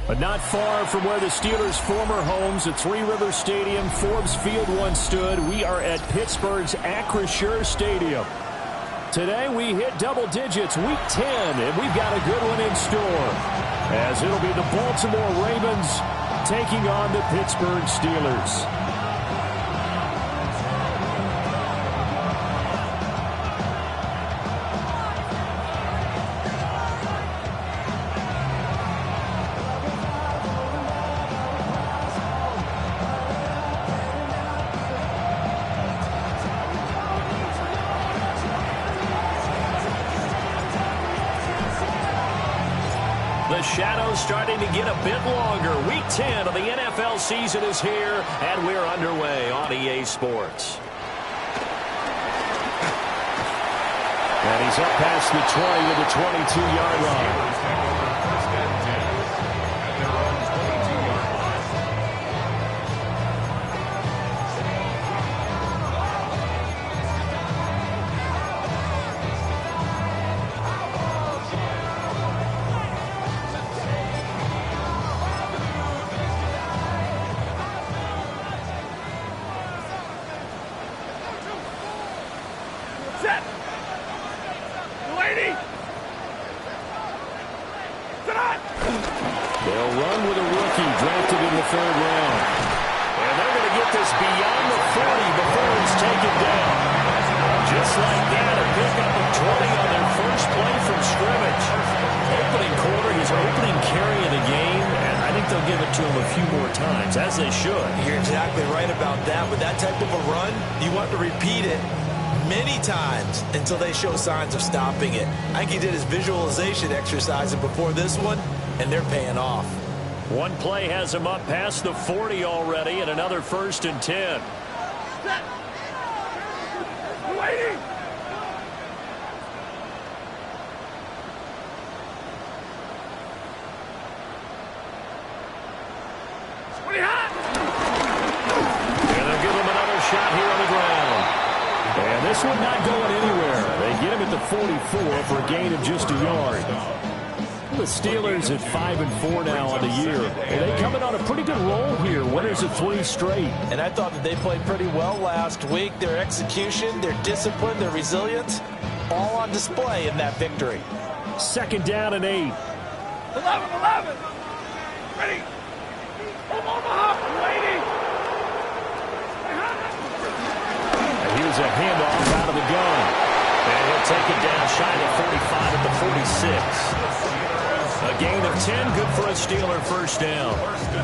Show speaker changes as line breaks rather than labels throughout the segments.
But not far from where the Steelers' former homes at Three Rivers Stadium, Forbes Field once stood, we are at Pittsburgh's Acrisure Stadium. Today we hit double digits, Week 10, and we've got a good one in store, as it'll be the Baltimore Ravens taking on the Pittsburgh Steelers. The shadow's starting to get a bit longer. Week 10 of the NFL season is here, and we're underway on EA Sports. And he's up past the 20 to the 22-yard line. They'll run with a rookie drafted in the 3rd round. And they're going to get this beyond the 40 before he's taken down. Just like that, a pickup of 20 on their first play from scrimmage. Opening quarter, his opening carry of the game, and I think they'll give it to him a few more times, as they should.
You're exactly right about that. With that type of a run, you want to repeat it many times until they show signs of stopping it. I think he did his visualization exercise before this one, and they're paying off.
One play has him up past the 40 already, and another 1st and 10.
Waiting.
And they'll give him another shot here on the ground. And this one not going anywhere. They get him at the 44 for a gain of just a yard. The Steelers at 5-4 now on the year. And they coming on a pretty good roll here. Winners of 3 straight.
And I thought that they played pretty well last week. Their execution, their discipline, their resilience, all on display in that victory.
2nd down and 8.
11. Ready. Omaha, waiting.
And here's a handoff out of the gun. And he'll take it down shy of 45 at the 46. A gain of 10, good for a Steeler 1st down.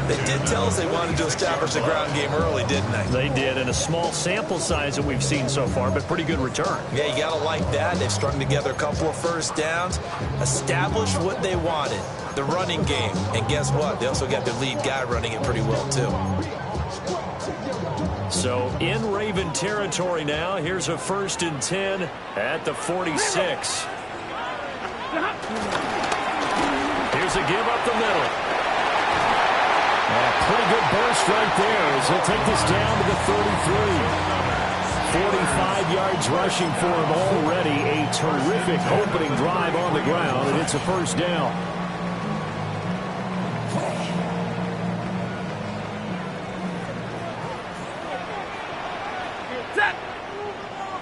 They did tell us they wanted to establish the ground game early, didn't they?
They did, in a small sample size that we've seen so far, but pretty good return.
Yeah, you got to like that. They've strung together a couple of 1st downs, established what they wanted, the running game. And guess what? They also got their lead guy running it pretty well, too.
So in Raven territory now, here's a 1st and 10 at the 46. Here's a give up the middle. And a pretty good burst right there as he'll take this down to the 33. 45 yards rushing for him already. A terrific opening drive on the ground, and it's a 1st down.
Set.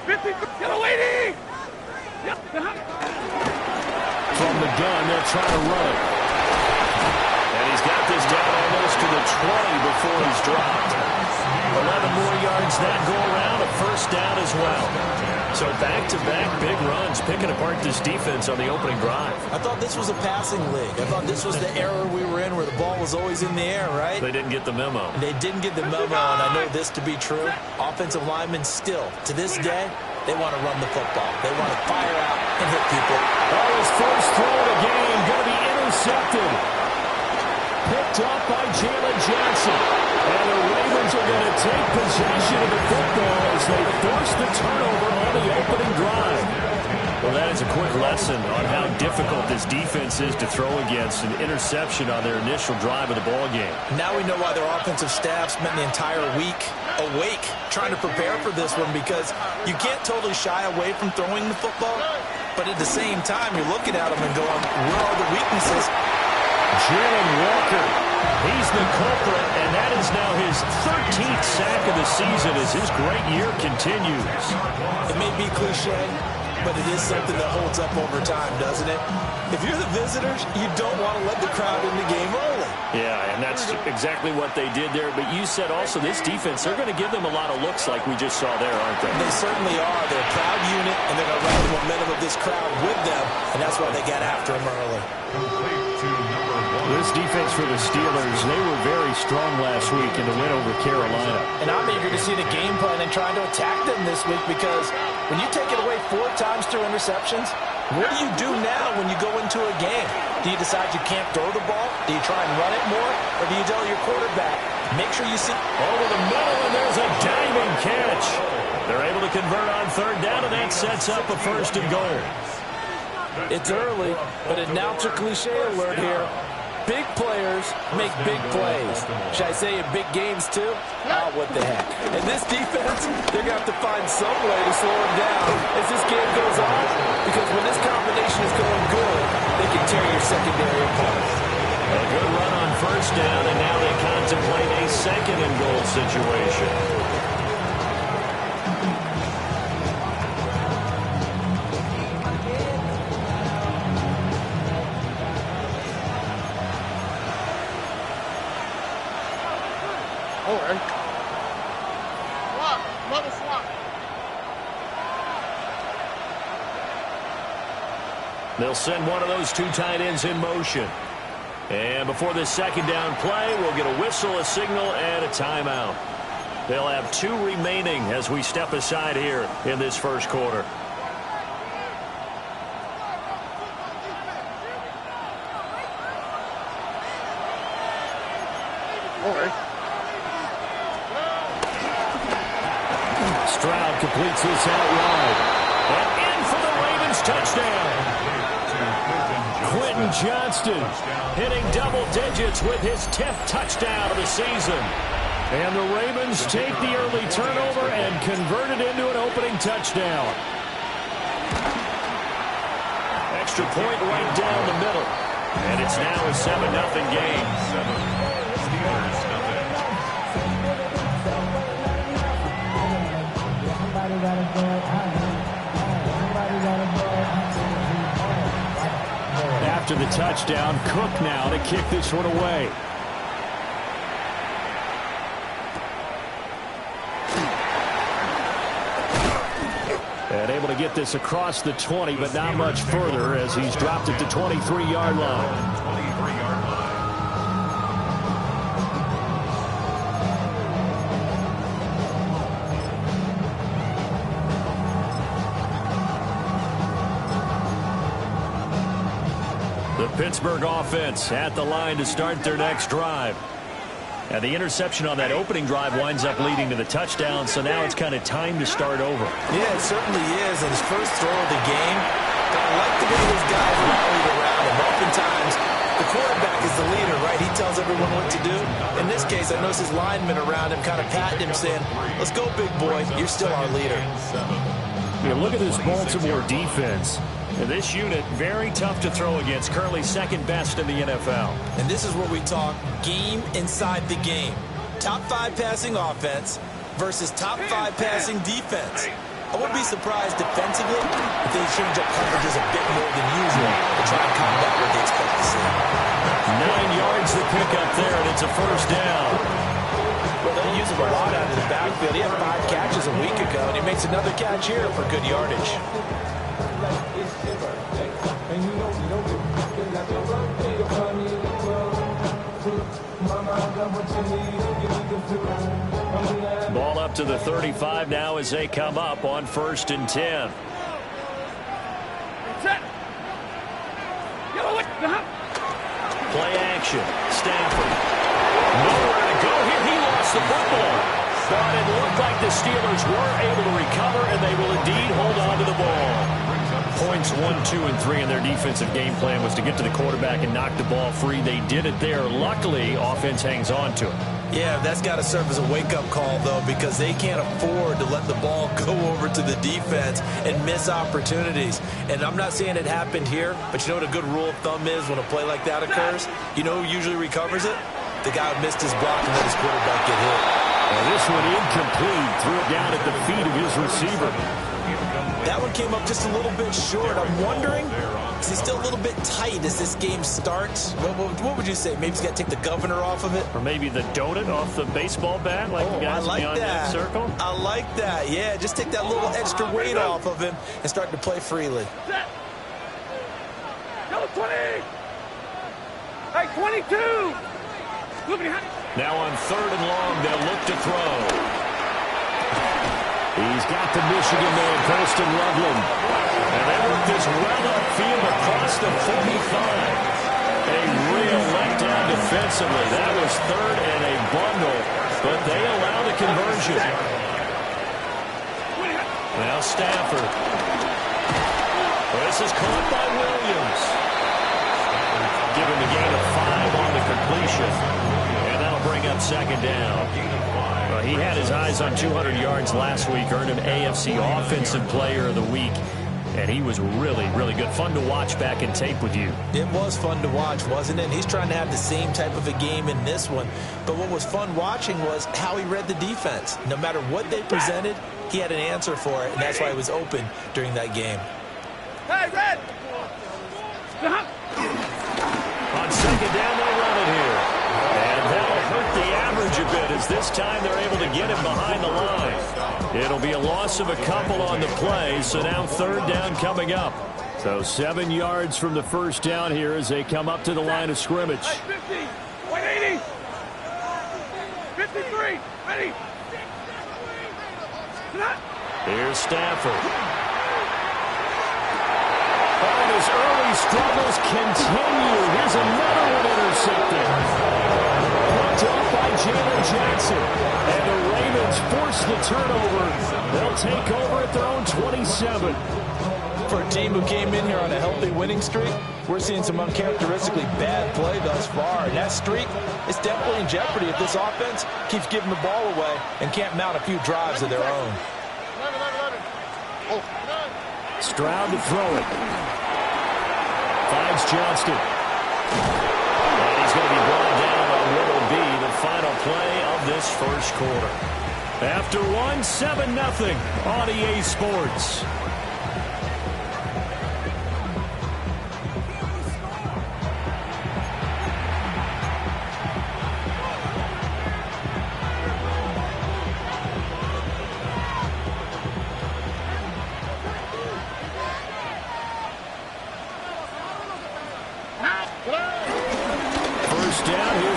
50. Get away.
From the gun, they'll try to run it. And he's got this down almost to the 20 before he's dropped. 11 more yards that go around, a 1st down as well. So back-to-back big runs, picking apart this defense on the opening drive.
I thought this was a passing league. I thought this was the era we were in where the ball was always in the air, right?
They didn't get the memo.
They didn't get the memo, and I know this to be true. Offensive linemen still, to this day, they want to run the football. They want to fire out and hit people.
Oh, his first throw of the game going to be intercepted. Picked up by Jalen Johnson. And the Ravens are going to take possession of the football as they force the turnover on the opening drive. Well, that is a quick lesson on how difficult this defense is to throw against. An interception on their initial drive of the ballgame.
Now we know why their offensive staff spent the entire week awake trying to prepare for this one, because you can't totally shy away from throwing the football, but at the same time, you're looking at them and going, where are the weaknesses?
Jalen Walker, he's the culprit, and that is now his 13th sack of the season as his great year continues.
It may be cliche, but it is something that holds up over time, doesn't it? If you're the visitors, you don't want to let the crowd in the game early.
Yeah, and that's exactly what they did there. But you said also this defense, they're going to give them a lot of looks like we just saw there, aren't they?
They certainly are. They're a proud unit, and they're going to ride the momentum of this crowd with them, and that's why they got after him early.
This defense for the Steelers, they were very strong last week in the win over Carolina.
And I'm eager to see the game plan and trying to attack them this week, because when you take it away 4 times through interceptions, what do you do now when you go into a game? Do you decide you can't throw the ball? Do you try and run it more? Or do you tell your quarterback, make sure you see
over the middle, and there's a diving catch. They're able to convert on 3rd down, and that sets up a 1st and goal.
It's early, but announcer cliche alert here. Big players make big plays. Should I say in big games, too? Oh, what the heck. And this defense, they're going to have to find some way to slow them down as this game goes on. Because when this combination is going good, they can tear your secondary apart.
A good run on 1st down, and now they contemplate a 2nd and goal situation. They'll send one of those 2 tight ends in motion. And before this 2nd down play, we'll get a whistle, a signal, and a timeout. They'll have 2 remaining as we step aside here in this 1st quarter. Stroud completes this out wide. And in for the Ravens touchdown. Quentin Johnston hitting double digits with his 10th touchdown of the season. And the Ravens take the early turnover and convert it into an opening touchdown. Extra point right down the middle. And it's now a 7-0 game. After the touchdown, Cook now to kick this one away. And able to get this across the 20, but not much further as he's dropped it to 23-yard line. The Pittsburgh offense at the line to start their next drive. And the interception on that opening drive winds up leading to the touchdown, so now it's kind of time to start over.
Yeah, it certainly is. And his first throw of the game, I like the way those guys rallied around him. Oftentimes, the quarterback is the leader, right? He tells everyone what to do. In this case, I noticed his linemen around him kind of patting him, saying, let's go, big boy. You're still our leader.
Yeah, look at this Baltimore defense. And this unit, very tough to throw against, currently 2nd best in the NFL.
And this is where we talk game inside the game. Top 5 passing offense versus top 5 passing defense. I wouldn't be surprised defensively if they change up coverages a bit more than usual to try and combat what they expect to see.
9 yards to pick up there, and it's a 1st down.
Well, they use him a lot out of the backfield. He had 5 catches a week ago, and he makes another catch here for good yardage.
Ball up to the 35 now as they come up on 1st and 10. Play action. Stafford. Nowhere to go here. He lost the football. But it looked like the Steelers were able to recover, and they will indeed hold on to the ball. Giants 1, 2, and 3 in their defensive game plan was to get to the quarterback and knock the ball free. They did it there. Luckily, offense hangs on to it.
Yeah, that's got to serve as a wake-up call, though, because they can't afford to let the ball go over to the defense and miss opportunities. And I'm not saying it happened here, but you know what a good rule of thumb is when a play like that occurs? You know who usually recovers it? The guy who missed his block and let his quarterback get hit.
And this one incomplete. Threw it down at the feet of his receiver.
That one came up just a little bit short. I'm wondering, is he still a little bit tight as this game starts? What would you say? Maybe he's got to take the governor off of it?
Or maybe the donut off the baseball bat, like the guys beyond that circle?
I like that. Yeah, just take that little extra weight off of him and start to play freely.
Set. Yellow 20. Hey, 22.
Now on 3rd and long, they'll look to throw. He's got the Michigan man, Colston Loveland. And they work this well upfield across the 45. A real letdown defensively. That was 3rd and a bundle, but they allow the conversion. Now Stafford. This is caught by Williams. Given the gain of 5 on the completion. And that'll bring up 2nd down. He had his eyes on 200 yards last week, earned an AFC Offensive Player of the Week, and he was really, really good. Fun to watch back in tape with you.
It was fun to watch, wasn't it? And he's trying to have the same type of a game in this one. But what was fun watching was how he read the defense. No matter what they presented, he had an answer for it, and that's why he was open during that game.
Hey, Red!
On 2nd down, they run it here. And that'll hurt the average a bit as this time they're able to get him behind the line. It'll be a loss of a couple on the play, so now 3rd down coming up. So 7 yards from the 1st down here as they come up to the line of scrimmage.
Hey, 50, 180, 53, ready.
Here's Stafford. And his early struggles continue. Here's another one intercepted. Picked off by Jalen Jackson. And the Ravens force the turnover. They'll take over at their own 27.
For a team who came in here on a healthy winning streak, we're seeing some uncharacteristically bad play thus far. And that streak is definitely in jeopardy if this offense keeps giving the ball away and can't mount a few drives of their own.
Stroud to throw it. Finds Johnston. And he's going to be brought down on what will be the final play of this 1st quarter. After 7-0 on EA Sports.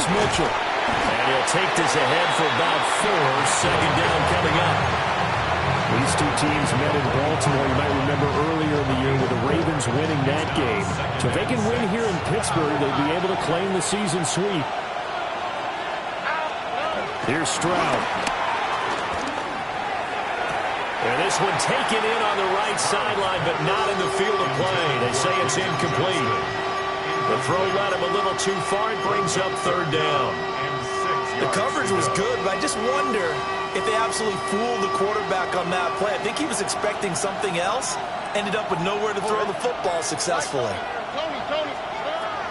Mitchell. And he'll take this ahead for about 4. 2nd down coming up. These two teams met in Baltimore. You might remember earlier in the year with the Ravens winning that game. So if they can win here in Pittsburgh, they'd be able to claim the season sweep. Here's Stroud. And this one taken in on the right sideline, but not in the field of play. They say it's incomplete. The throw led him a little too far. It brings up 3rd down.
The coverage was good, but I just wonder if they absolutely fooled the quarterback on that play. I think he was expecting something else. Ended up with nowhere to throw the football successfully.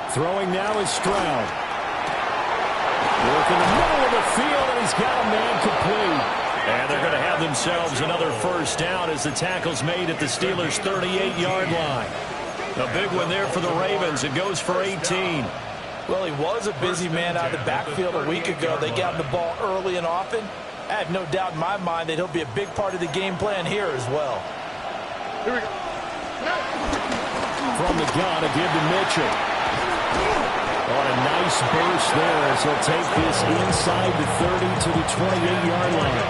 Throwing now is Stroud. Work in the middle of the field, and he's got a man complete. And they're going to have themselves another 1st down as the tackle's made at the Steelers' 38-yard line. A big one there for the Ravens. It goes for 18.
Well, he was a busy man out of the backfield a week ago. They got him the ball early and often. I have no doubt in my mind that he'll be a big part of the game plan here as well.
Here we go.
From the gun, a give to Mitchell. On a nice burst there as he'll take this inside the 30 to the 28-yard line.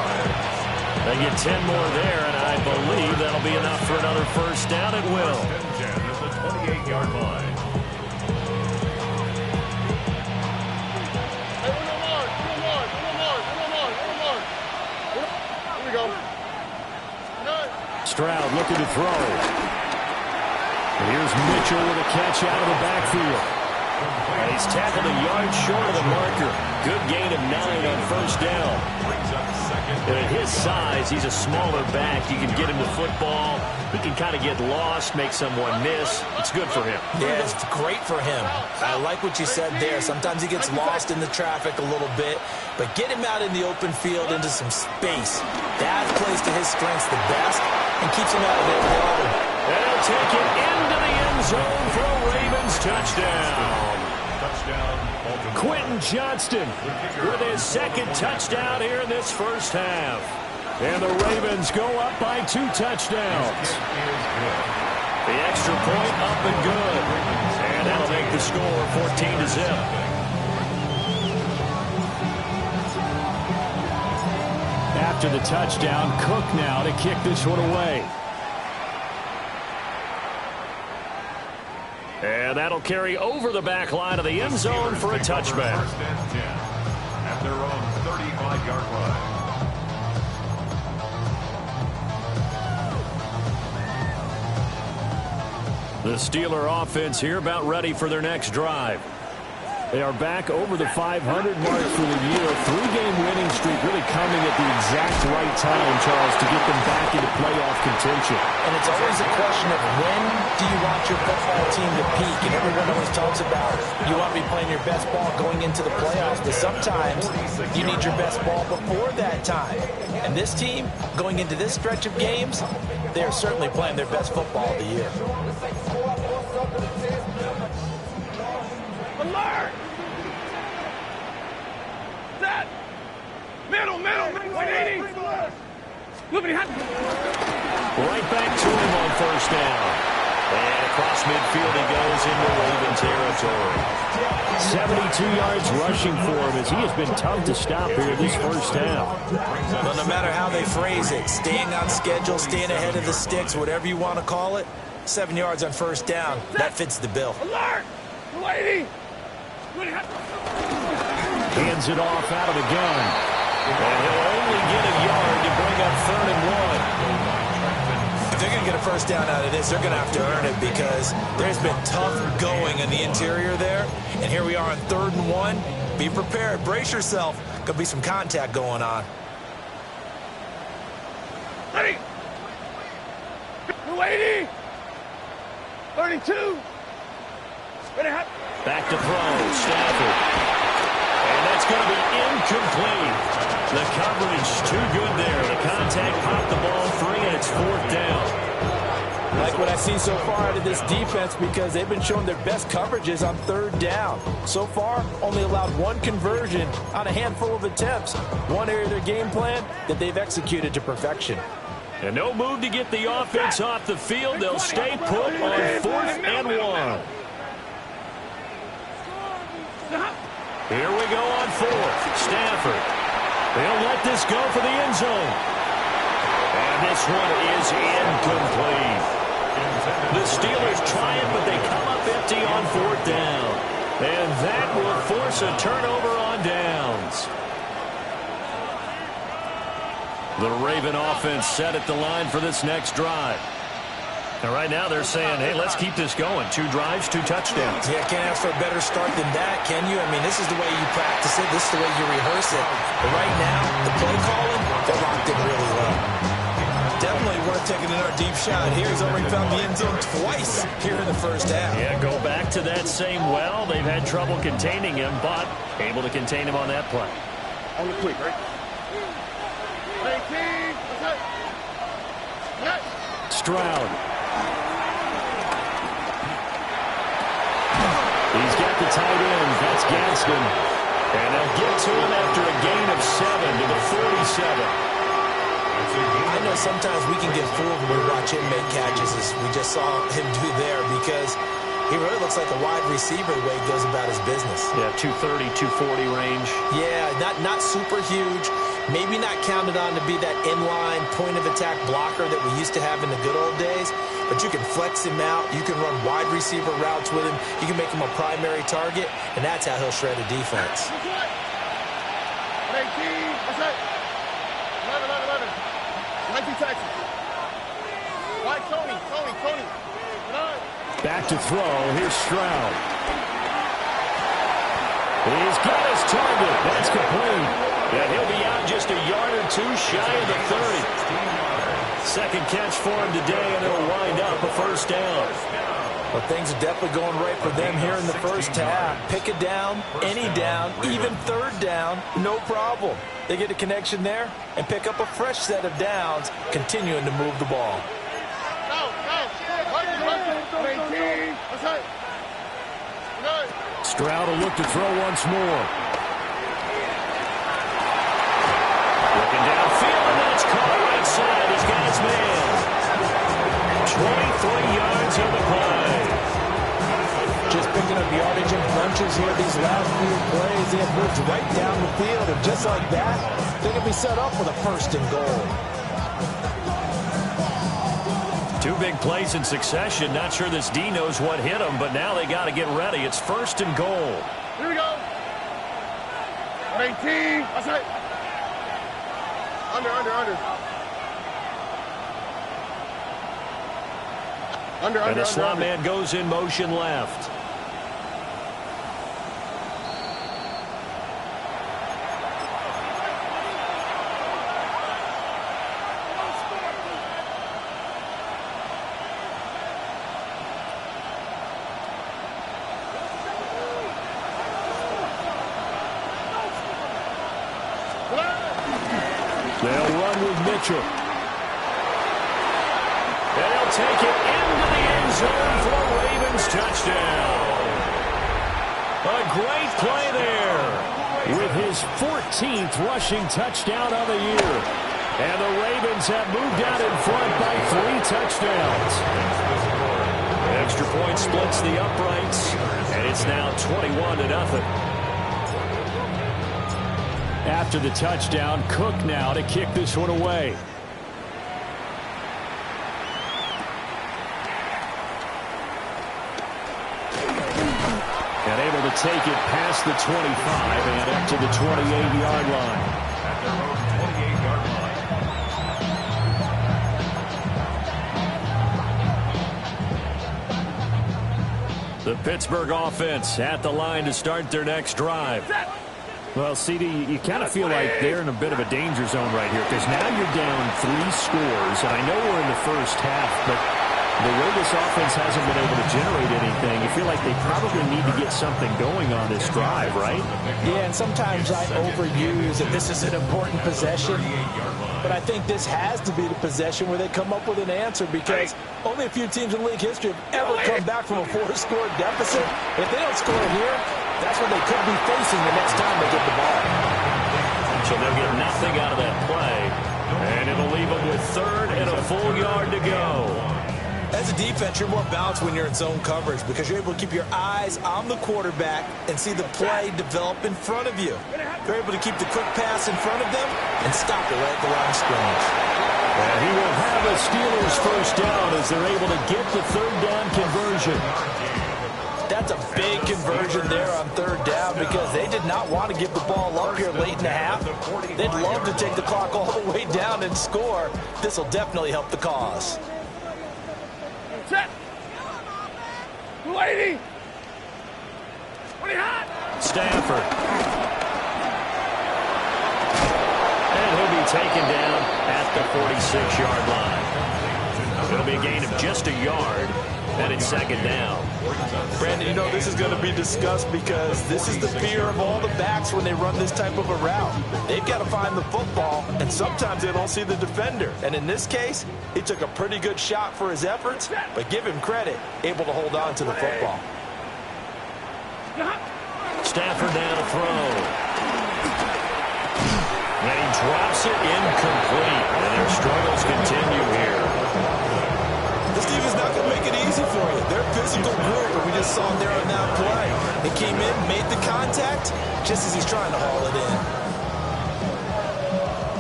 They get 10 more there, and I believe that'll be enough for another 1st down. It will. 28-yard line. Here we go. Stroud looking to throw. And here's Mitchell with a catch out of the backfield. And he's tackled a yard short of the marker. Good gain of 9 on first down. And at his size, he's a smaller back. You can get him to football. He can kind of get lost, make someone miss. It's good for him.
Yeah, it's great for him. I like what you said there. Sometimes he gets lost in the traffic a little bit, but get him out in the open field into some space. That plays to his strengths the best and keeps him out of their water.
And he'll take it into the end zone for a Ravens touchdown. Quentin Johnston with his second touchdown here in this first half. And the Ravens go up by 2 touchdowns. The extra point up and good. And that'll make the score 14-0. After the touchdown, Cook now to kick this one away. And that'll carry over the back line of the end zone for a touchback.
First and 10 at their own 35-yard line.
The Steeler offense here about ready for their next drive. They are back over the 500 mark for the year. A 3-game winning streak really coming at the exact right time, Charles, to get them back into playoff contention.
And it's always a question of when do you want your football team to peak? And everyone always talks about you want to be playing your best ball going into the playoffs, but sometimes you need your best ball before that time. And this team, going into this stretch of games, they're certainly playing their best football of the year.
Alert! Set! Middle, 180! Moving hot.
Right back to him on first down. And across midfield he goes into Raven territory. 72 yards rushing for him as he has been tough to stop here this first half.
Well, no matter how they phrase it, staying on schedule, staying ahead of the sticks, whatever you want to call it, 7 yards on first down, that fits the bill.
Alert! 180!
Hands it off out of the gun. And he'll only get a yard to bring up 3rd and 1.
If they're going to get a first down out of this, they're going to have to earn it because there's been tough going in the interior there. And here we are on 3rd and 1. Be prepared. Brace yourself. Could be some contact going on.
Ready! 280! 32! Ready, hot!
Back to throw, Stafford. And that's going to be incomplete. The coverage too good there. The contact popped the ball free, and it's 4th down.
Like what I've seen so far out of this defense because they've been showing their best coverages on 3rd down. So far, only allowed 1 conversion on a handful of attempts. One area of their game plan that they've executed to perfection.
And no move to get the offense off the field. They'll stay put on 4th and 1. Here we go on 4th. Stafford. They'll let this go for the end zone. And this one is incomplete. The Steelers try it, but they come up empty on 4th down. And that will force a turnover on downs. The Raven offense set at the line for this next drive. And right now they're saying, hey, let's keep this going. 2 drives, 2 touchdowns.
Yeah, can't ask for a better start than that, can you? I mean, this is the way you practice it. This is the way you rehearse it. But right now, the play calling, they're locked in really well. Definitely worth taking another deep shot here. He's already found the end zone twice here in the first half.
Yeah, go back to that same well. They've had trouble containing him, but able to contain him on that play.
On the quick, right?
Stroud. He's got the tight end. That's Gadsden. And they'll get to him after a gain of 7 to the 47.
I know sometimes we can get fooled when we watch him make catches, as we just saw him do there, because he really looks like a wide receiver the way he goes about his business.
Yeah, 230, 240 range.
Yeah, not super huge. Maybe not counted on to be that inline point-of-attack blocker that we used to have in the good old days, but you can flex him out. You can run wide receiver routes with him. You can make him a primary target, and that's how he'll shred a defense.
18, what's that? 11. 19 Texas. Right, Tony. 9.
Back to throw. Here's Stroud. He's got his target. That's complete. And he'll be out just a yard or two shy of the 30. Second catch for him today, and it'll wind up a first down.
Well, things are definitely going right for them here in the first half. Pick a down, any down, even third down, no problem. They get a connection there and pick up a fresh set of downs, continuing to move the ball.
Stroud will look to throw once more. Looking downfield, and that's caught right side. He's got his man. 23 yards on the play.
Just picking up yardage in bunches here these last few plays. They have moved right down the field, and just like that, they can be set up for the first and goal.
Two big plays in succession. Not sure this D knows what hit him, but now they got to get ready. It's first and goal.
Here we go. 18. That's it. Under.
And the slot man goes in motion left. They'll run with Mitchell. They'll take it into the end zone for a Ravens touchdown. A great play there with his 14th rushing touchdown of the year. And the Ravens have moved out in front by 3 touchdowns. Extra point splits the uprights, and it's now 21-0. After the touchdown, Cook now to kick this one away. And able to take it past the 25 and up to the 28-yard line.
At their own 28-yard line.
The Pittsburgh offense at the line to start their next drive. Well, CD, you kind of feel like they're in a bit of a danger zone right here because now you're down 3 scores, and I know we're in the first half, but the way this offense hasn't been able to generate anything, you feel like they probably need to get something going on this drive, right?
Yeah, and sometimes I overuse that this is an important possession, but I think this has to be the possession where they come up with an answer because only a few teams in league history have ever come back from a 4-score deficit. If they don't score here, that's what they could be facing the next time they get the ball.
So they'll get nothing out of that play, and it'll leave them with 3rd and a full yard to go.
As a defense, you're more balanced when you're in zone coverage because you're able to keep your eyes on the quarterback and see the play develop in front of you. You're able to keep the quick pass in front of them and stop it right at the line of scrimmage.
And he will have a Steelers first down as they're able to get the 3rd down conversion.
That's a big conversion there on 3rd down because they did not want to give the ball up here late in the half. They'd love to take the clock all the way down and score. This will definitely help the cause.
Set. 280. Pretty hot.
Stafford. And he'll be taken down at the 46-yard line. It'll be a gain of just a yard, and it's 2nd down.
Brandon, you know this is going to be discussed because this is the fear of all the backs when they run this type of a route. They've got to find the football, and sometimes they don't see the defender. And in this case, he took a pretty good shot for his efforts, but give him credit, able to hold on to the football.
Stafford down to throw. And he drops it incomplete. And their struggles continue here.
This team is not going to make it easy for you. They're a physical group, and we just saw him there on that play. He came in, made the contact, just as he's trying to haul it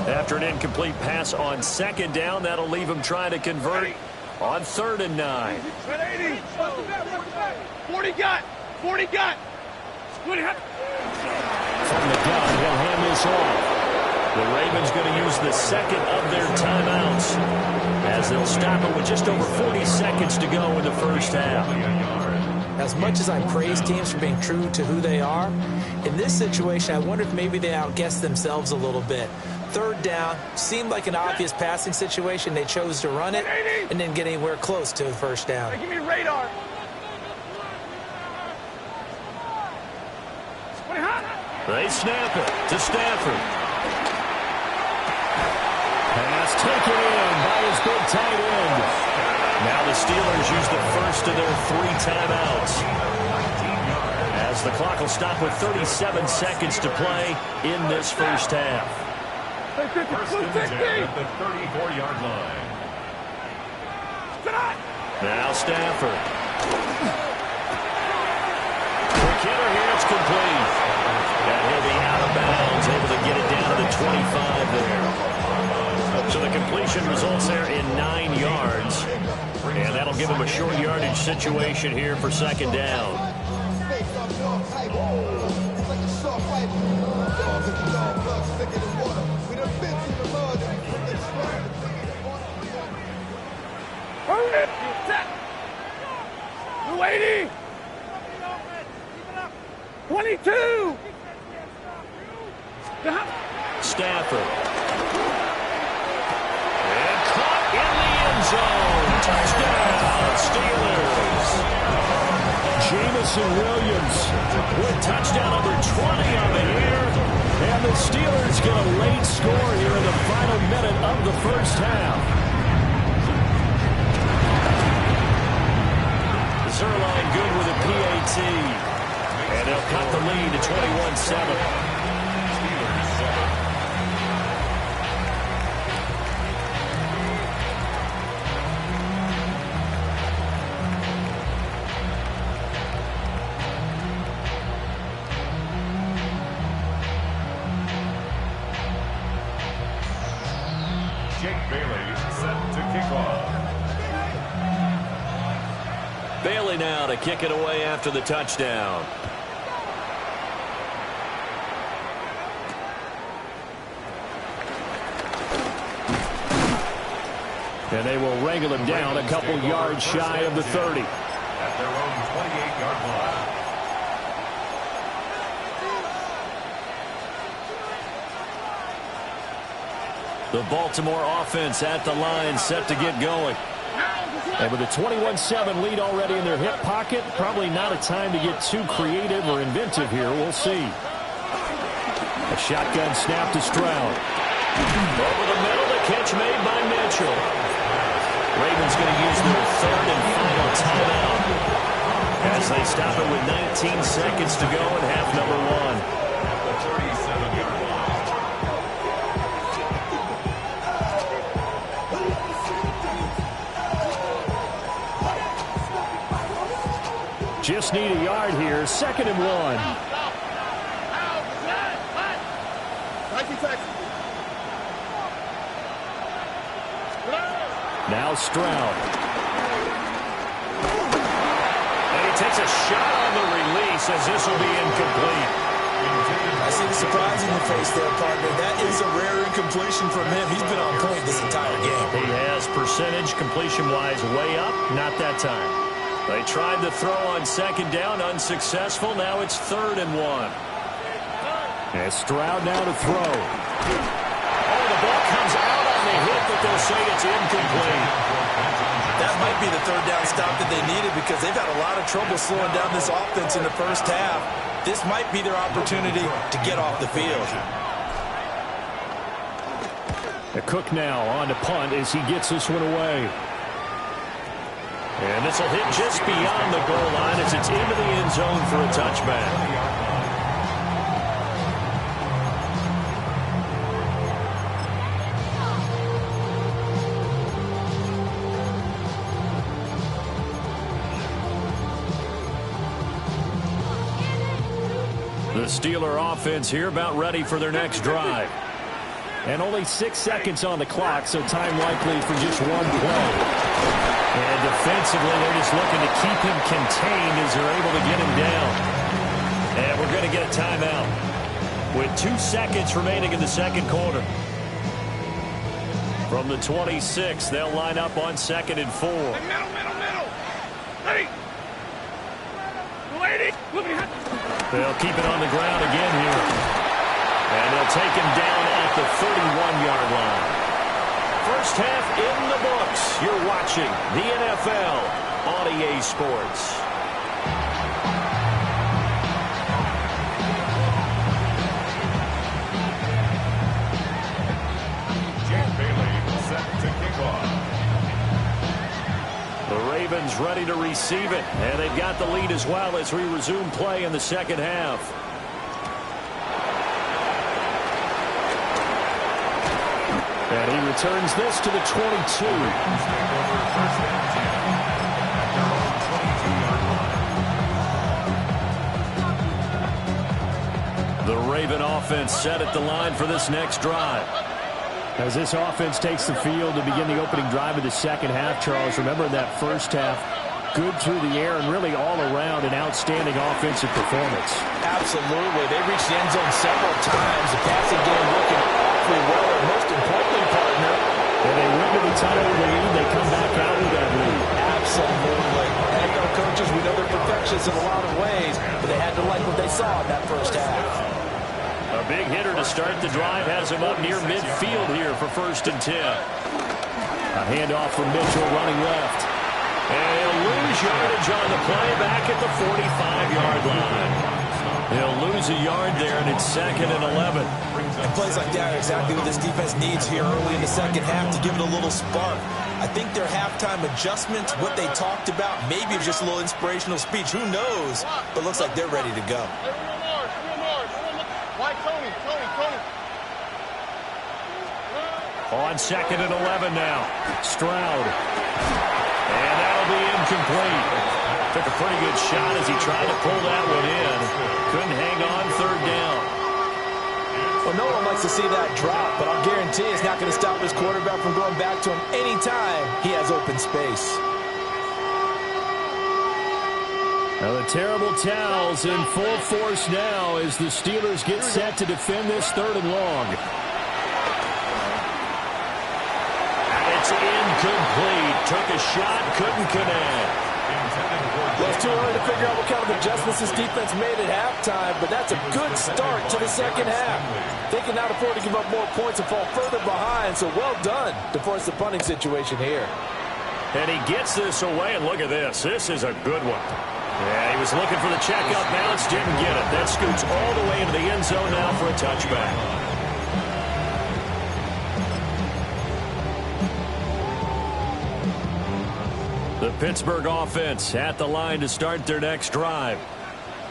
in.
After an incomplete pass on 2nd down, that'll leave him trying to convert on 3rd and 9.
180. 40 got. 40 got.
From the gun, he'll hand this off. The Ravens going to use the second of their timeouts as they'll stop it with just over 40 seconds to go in the first half.
As much as I praise teams for being true to who they are, in this situation, I wonder if maybe they outguessed themselves a little bit. Third down seemed like an obvious passing situation. They chose to run it and didn't get anywhere close to the first down.
Hey, give me radar. 20 hot.
They snap it to Stafford. Pass taken in by his big tight end. Now the Steelers use the first of their 3 timeouts, as the clock will stop with 37 seconds to play in this first half.
First and 10 at the 34-yard line.
Now Stafford. Quick hitter here, it's complete. And he'll be out of bounds, able to get it down to the 25 there. So the completion results there in 9 yards. And that'll give him a short yardage situation here for second down.
Waiting. 22.
Stafford. And caught in the end zone. Touchdown, Steelers. Jameson Williams with touchdown number 20 on the year. And the Steelers get a late score here in the final minute of the first half. Zerline good with a PAT. And they'll cut the lead to 21-7.
Jake Bailey set to kick off.
Bailey now to kick it away after the touchdown. And they will wrangle him down a couple yards shy of the 30.
At their own 28-yard line.
The Baltimore offense at the line, set to get going. And with a 21-7 lead already in their hip pocket, probably not a time to get too creative or inventive here. We'll see. A shotgun snap to Stroud. Over the middle, the catch made by Mitchell. Ravens going to use their third and final timeout as they stop it with 19 seconds to go in half number 1.
The 37-yard line.
Just need a yard here. 2nd and 1. Now Stroud. And he takes a shot on the release as this will be incomplete.
I see the surprise in your face there, partner. That is a rare incompletion from him. He's been on point this entire game.
He has percentage completion-wise way up. Not that time. They tried to throw on 2nd down, unsuccessful. Now it's 3rd and 1. And Stroud now to throw. Oh, the ball comes out on the hit, but they'll say it's incomplete.
That might be the 3rd down stop that they needed because they've had a lot of trouble slowing down this offense in the first half. This might be their opportunity to get off the field.
The Cook now on to punt as he gets this one away. And this will hit just beyond the goal line as it's into the end zone for a touchback. The Steeler offense here about ready for their next drive. And only 6 seconds on the clock, so time likely for just one play. And defensively, they're just looking to keep him contained as they're able to get him down. And we're going to get a timeout. with 2 seconds remaining in the second quarter. From the 26, they'll line up on 2nd and 4.
Middle. Ready. Lady.
They'll keep it on the ground again here. And they'll take him down at the 31-yard line. First half in the books. You're watching the NFL on EA Sports. The Ravens ready to receive it, and they've got the lead as well as we resume play in the second half. And he returns this to the 22. The Raven offense set at the line for this next drive. As this offense takes the field to begin the opening drive of the second half, Charles, remember that first half, good through the air and really all around an outstanding offensive performance.
Absolutely. They reached the end zone several times. The passing game working awfully well, and most importantly, partner,
when they win to the title of the lead, they come back out with that lead.
Absolutely. NFL coaches, we know they're perfectionists in a lot of ways, but they had to like what they saw in that first half.
A big hitter to start the drive has him up near midfield here for 1st and 10. A handoff from Mitchell running left. And he'll lose yardage on the play back at the 45-yard line. He'll lose a yard there, and it's 2nd and 11.
And plays like that are exactly what this defense needs here early in the second half to give it a little spark. I think their halftime adjustment, what they talked about, maybe it's just a little inspirational speech. Who knows? But looks like they're ready to go.
On 2nd and 11 now. Stroud. And that'll be incomplete. Took a pretty good shot as he tried to pull that one in. Couldn't hang on 3rd down.
Well, no one likes to see that drop, but I'll guarantee it's not going to stop his quarterback from going back to him anytime he has open space.
Now the terrible towels in full force now as the Steelers get set to defend this 3rd and long. It's incomplete. Took a shot, couldn't connect.
Well, it's too early to figure out what kind of adjustments this defense made at halftime, but that's a good start to the second half. They can now afford to give up more points and fall further behind, so well done to force the punting situation here.
And he gets this away, and look at this. This is a good one. Yeah, he was looking for the checkup bounce, didn't get it. That scoots all the way into the end zone now for a touchback. The Pittsburgh offense at the line to start their next drive.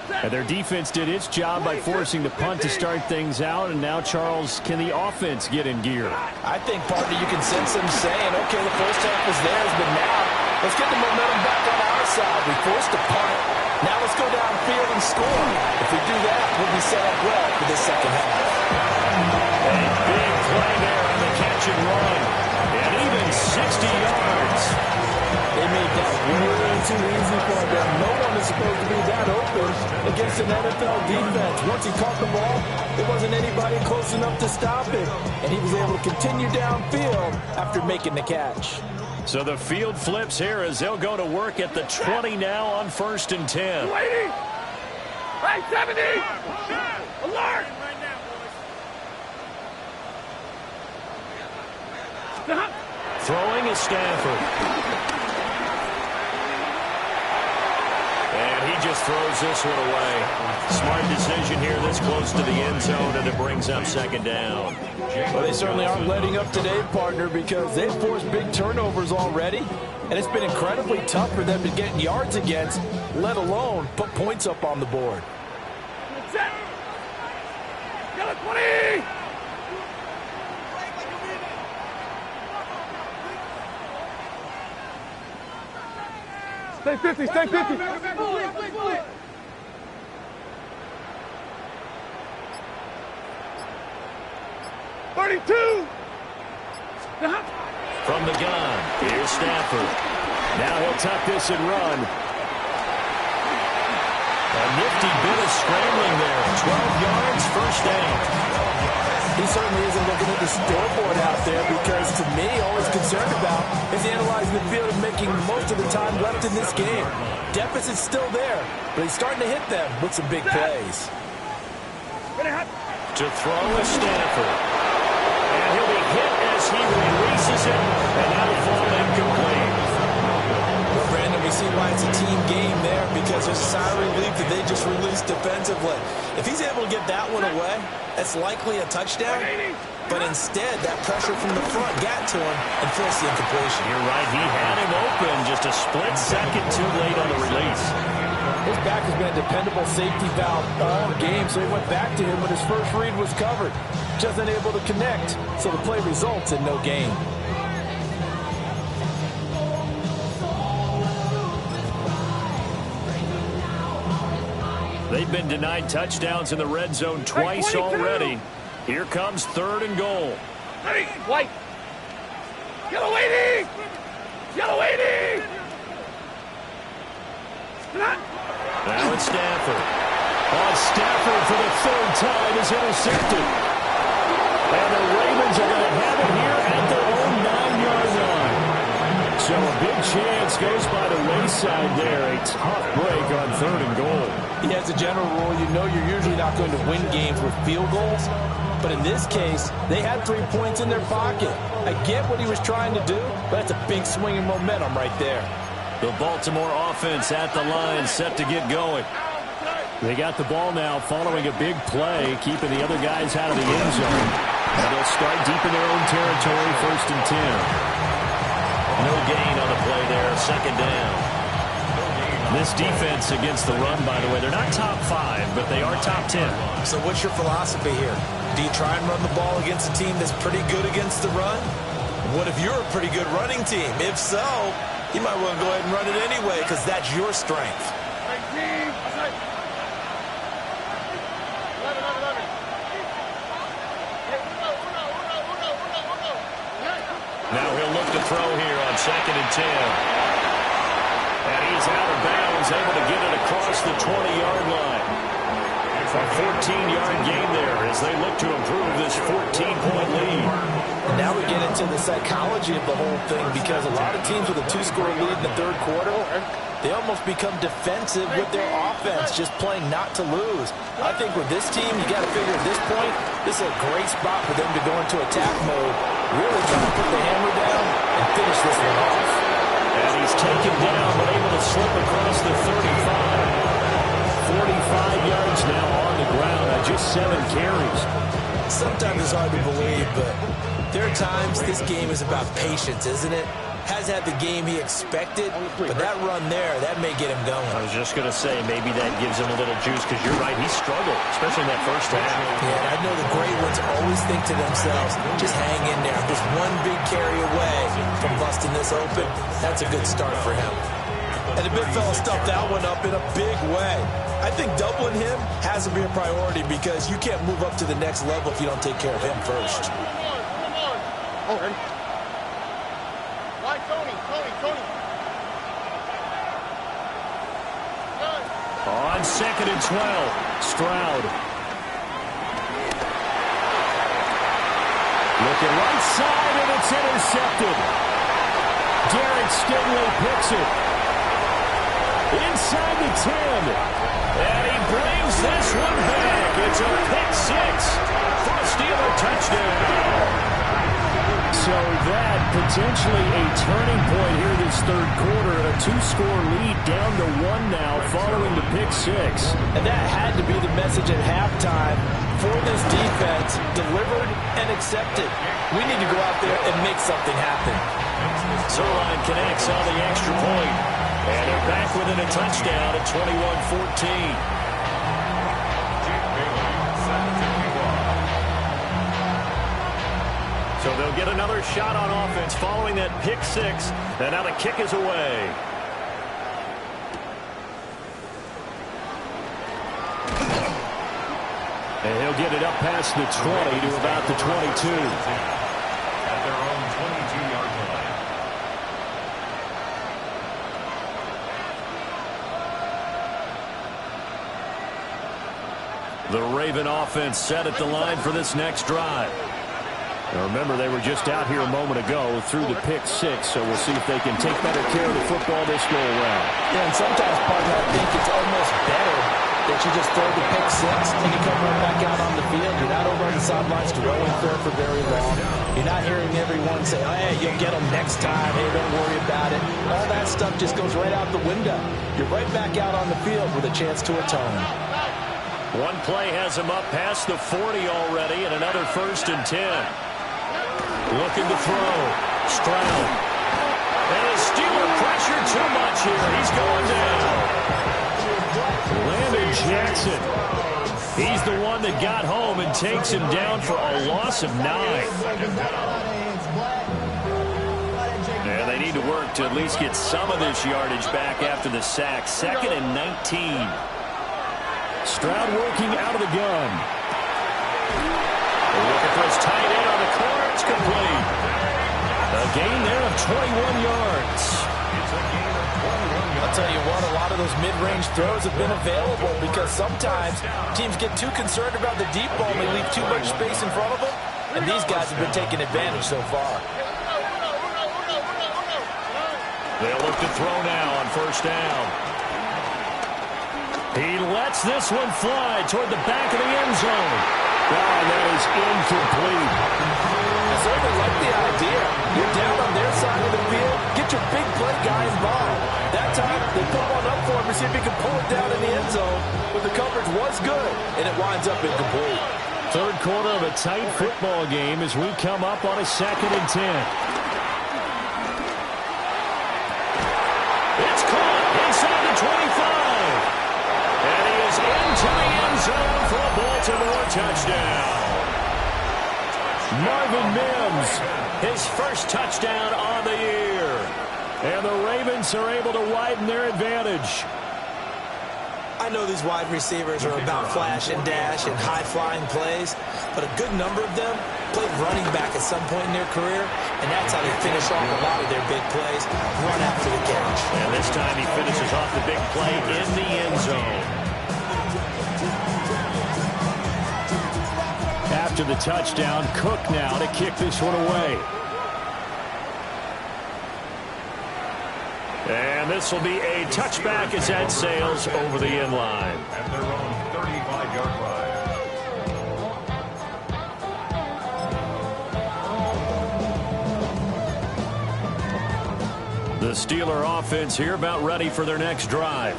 And their defense did its job by forcing the punt to start things out, and now, Charles, can the offense get in gear?
I think, partner, you can sense them saying, okay, the first half was theirs, but now let's get the momentum back on our side. We forced a punt. Now let's go downfield and score. If we do that, we'll be set up well for this second half.
A big play there on the catch and run. And even 60 yards.
They made that way too easy for them. No one is supposed to be that open against an NFL defense. Once he caught the ball, there wasn't anybody close enough to stop it. And he was able to continue downfield after making the catch.
So the field flips here as they'll go to work at the 20 now on 1st and 10.
Right, 70! Alert!
Throwing is Stafford. And he just throws this one away. Smart decision here this close to the end zone, and it brings up 2nd down.
Well, they certainly aren't letting up today, partner, because they've forced big turnovers already, and it's been incredibly tough for them to get yards against, let alone put points up on the board.
Set! Yellow 20! Stay 50, stay 50. 32.
From the gun, here's Stafford. Now he'll tuck this and run. And nifty bit of scrambling there. 12 yards, first down.
He certainly isn't looking at the scoreboard out there because, to me, all he's concerned about is analyzing the field and making most of the time left in this game. Deficit's still there, but he's starting to hit them with some big plays.
To throw is Stafford. And he'll be hit as he releases it, and that'll fall incomplete.
Well, Brandon, we see why it's a team game there because there's a sigh of relief that they just released defensively. If he's able to get that one away, that's likely a touchdown. But instead, that pressure from the front got to him and forced the incompletion.
You're right. He had him open just a split second too late on the release.
His back has been a dependable safety valve all game, so he went back to him when his first read was covered. Just unable to connect, so the play results in no gain.
They've been denied touchdowns in the red zone twice already. Here comes 3rd and goal.
Ready, white. Yellow 80. Yellow 80.
Now it's Stafford. Stafford for the 3rd time is intercepted. And the Ravens are going to have it here at their own 9-yard line. So a big chance goes by the wayside there. A tough break on 3rd and goal.
Yeah, as a general rule, you know you're usually not going to win games with field goals. But in this case, they had 3 points in their pocket. I get what he was trying to do, but that's a big swing in momentum right there.
The Baltimore offense at the line, set to get going. They got the ball now following a big play, keeping the other guys out of the end zone. And they'll start deep in their own territory, 1st and 10. No gain on the play there, 2nd down. This defense against the run, by the way, they're not top 5, but they are top 10.
So what's your philosophy here? Do you try and run the ball against a team that's pretty good against the run? What if you're a pretty good running team? If so, you might want to go ahead and run it anyway because that's your strength.
Now he'll look to throw here on 2nd and 10. And he's out of bounds, able to get it across the 20-yard line. A 14-yard gain there as they look to improve this 14-point lead.
And now we get into the psychology of the whole thing because a lot of teams with a 2-score lead in the 3rd quarter, they almost become defensive with their offense, just playing not to lose. I think with this team, you got to figure at this point, this is a great spot for them to go into attack mode, really trying to put the hammer down and finish this one off.
And he's taken down, but able to slip across the 35. 45 yards now on the ground on just 7 carries.
Sometimes it's hard to believe, but there are times this game is about patience, isn't it? Has had the game he expected, but that run there, that may get him going.
I was just going to say, maybe that gives him a little juice, because you're right, he struggled, especially in that first half.
Yeah, I know the great ones always think to themselves, just hang in there. Just one big carry away from busting this open. That's a good start for him. And the big fella stuffed that one up in a big way. I think doubling him has to be a priority because you can't move up to the next level if you don't take care of him first.
Okay. Why, Tony?
On 2nd and 12, Stroud. Looking right side, and it's intercepted. Derek Stingley picks it. Inside the 10. And he brings this one back. It's a pick 6 for a Steeler touchdown. So that potentially a turning point here this 3rd quarter. A 2-score lead down to 1 now following the pick 6.
And that had to be the message at halftime for this defense. Delivered and accepted. We need to go out there and make something happen.
Zuerlein connects on the extra point. And they're back within a touchdown at 21-14. So they'll get another shot on offense following that pick 6. And now the kick is away. And he'll get it up past the 20 to about the 22.
At their own 22-yard line.
The Raven offense set at the line for this next drive. Now remember, they were just out here a moment ago through the pick six, so we'll see if they can take better care of the football this go around.
Yeah, and sometimes, partner, I think it's almost better that you just throw the pick six and you come right back out on the field. You're not over on the sidelines throwing third for very long. You're not hearing everyone say, oh, hey, you'll get them next time. Hey, don't worry about it. All that stuff just goes right out the window. You're right back out on the field with a chance to atone.
One play has him up past the 40 already, and another 1st and 10. Looking to throw. Stroud. And the Steeler pressure too much here. He's going down. Landon Jackson. He's the one that got home and takes him down for a loss of 9. Yeah, they need to work to at least get some of this yardage back after the sack. 2nd and 19. Stroud working out of the gun. They're looking for his tight end on the corner. It's complete. A gain there of 21 yards.
I'll tell you what, a lot of those mid-range throws have been available because sometimes teams get too concerned about the deep ball and they leave too much space in front of them, and these guys have been taking advantage so far.
They'll look to throw now on 1st down. He lets this one fly toward the back of the end zone. Oh, that is incomplete.
I certainly like the idea. You're down on their side of the field. Get your big play guy involved. That time, they put one up for him to see if he can pull it down in the end zone. But the coverage was good, and it winds up incomplete.
Third quarter of a tight football game as we come up on a 2nd and 10. It's caught inside the 25. And he is into the end zone for a Baltimore touchdown. Marvin Mims, his first touchdown on the year. And the Ravens are able to widen their advantage.
I know these wide receivers are about flash and dash and high-flying plays, but a good number of them played running back at some point in their career, and that's how they finish off a lot of their big plays, run after the catch.
And this time he finishes off the big play in the end zone. After the touchdown, Cook now to kick this one away. And this will be a touchback as that sails over the end line.
At their own 35-yard line.
The Steeler offense here about ready for their next drive.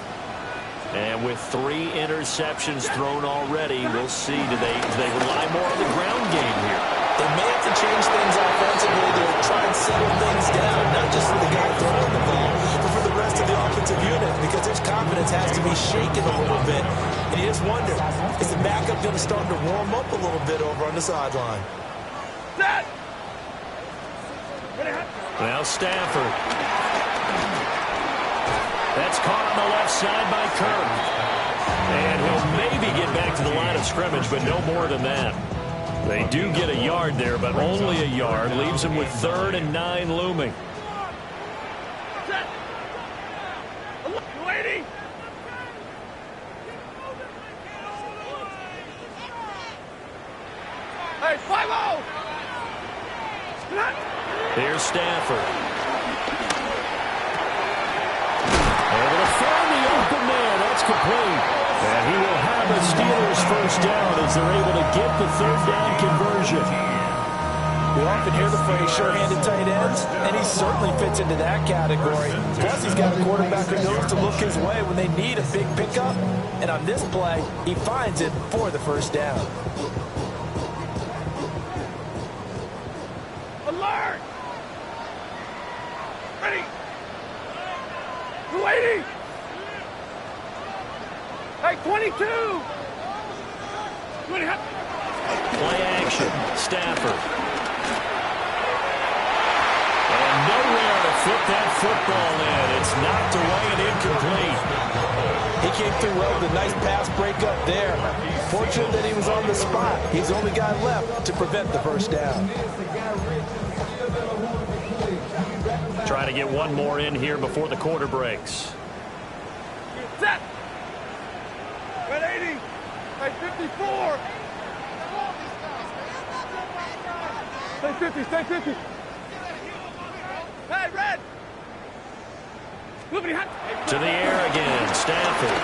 And with 3 interceptions thrown already, we'll see, do they rely more on the ground game here?
They may have to change things offensively to try and settle things down, not just for the guy throwing the ball, but for the rest of the offensive unit, because their confidence has to be shaken a little bit. And you just wonder, is the backup going to start to warm up a little bit over on the sideline?
Now Stafford. That's caught on the left side by Kirk. And he'll maybe get back to the line of scrimmage, but no more than that. They do get a yard there, but only a yard. Leaves them with 3rd and 9 looming.
Lady! Hey, 5-0!
Here's Stafford. Able to find the open man. That's complete. And he will have a Steelers first down as they're able to get the 3rd down conversion.
We often hear the phrase sure-handed tight ends, and he certainly fits into that category. Plus, he's got a quarterback who knows to look his way when they need a big pickup. And on this play, he finds it for the first down.
Alert! Ready! 280! Hey, 22!
Play action. Stafford. And nowhere to fit that football in. It's knocked away and incomplete.
He came through well with a nice pass breakup there. Fortunate that he was on the spot. He's the only guy left to prevent the first down.
Try to get one more in here before the quarter breaks.
Set! 180! Hey, 54. Stay 50, stay 50. Hey, red.
To the air again, Stafford.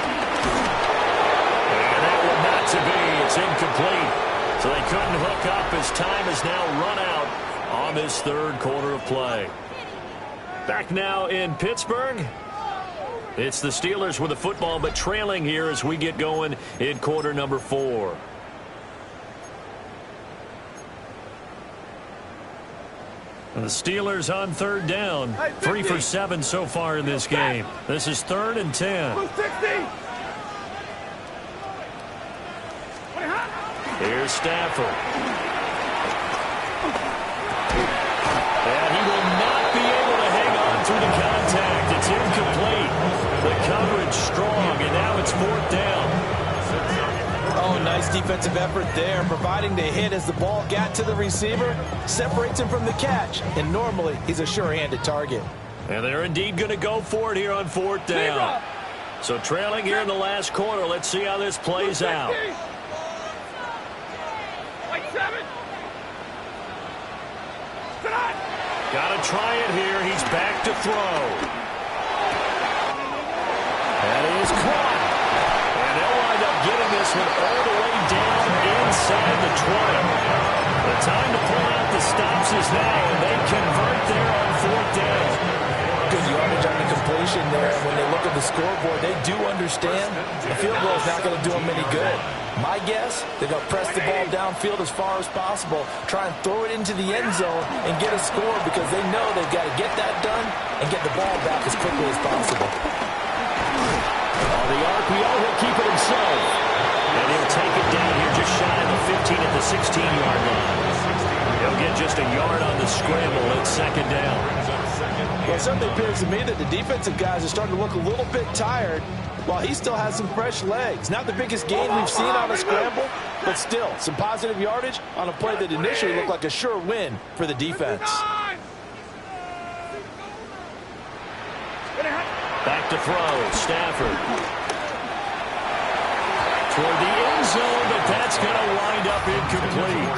And that one not to be. It's incomplete. So they couldn't hook up as time has now run out on this third quarter of play. Back now in Pittsburgh. It's the Steelers with the football, but trailing here as we get going in quarter number 4. And the Steelers on third down. 3 for 7 so far in this game. This is 3rd and 10. Here's Stafford. And he will not be able to hang on through the contact. It's incomplete. The coverage strong, and now it's 4th down.
Oh, nice defensive effort there, providing the hit as the ball got to the receiver, separates him from the catch, and normally he's a sure-handed target.
And they're indeed going to go for it here on 4th down. So trailing here in the last quarter, let's see how this plays out. Got to try it here. He's back to throw. That is caught. And they'll wind up getting this one all the way down inside the 20. The time to pull out the stops is now, and they convert there on 4th down.
Good yardage on the completion there. When they look at the scoreboard, they do understand the field goal is not going to do them any good. My guess, they're going to press the ball downfield as far as possible, try and throw it into the end zone and get a score because they know they've got to get that done and get the ball back as quickly as possible.
On the RPO, he'll keep it himself. And he'll take it down here just shy of the 15 at the 16-yard line. He'll get just a yard on the scramble at 2nd down.
Well, it certainly appears to me that the defensive guys are starting to look a little bit tired while he still has some fresh legs. Not the biggest gain we've seen on a scramble, but still some positive yardage on a play that initially looked like a sure win for the defense.
Back to throw, Stafford. Toward the end zone, but that's going to wind up incomplete.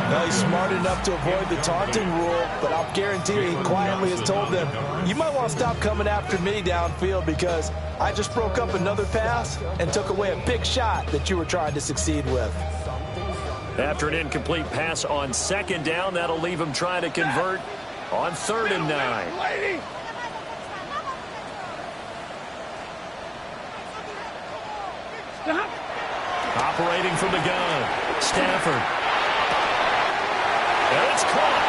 Well, he's smart enough to avoid the taunting rule, but I'll guarantee you he quietly has told them, you might want to stop coming after me downfield because I just broke up another pass and took away a big shot that you were trying to succeed with.
After an incomplete pass on 2nd down, that'll leave him trying to convert on 3rd and 9. Operating from the gun, Stafford. And it's caught.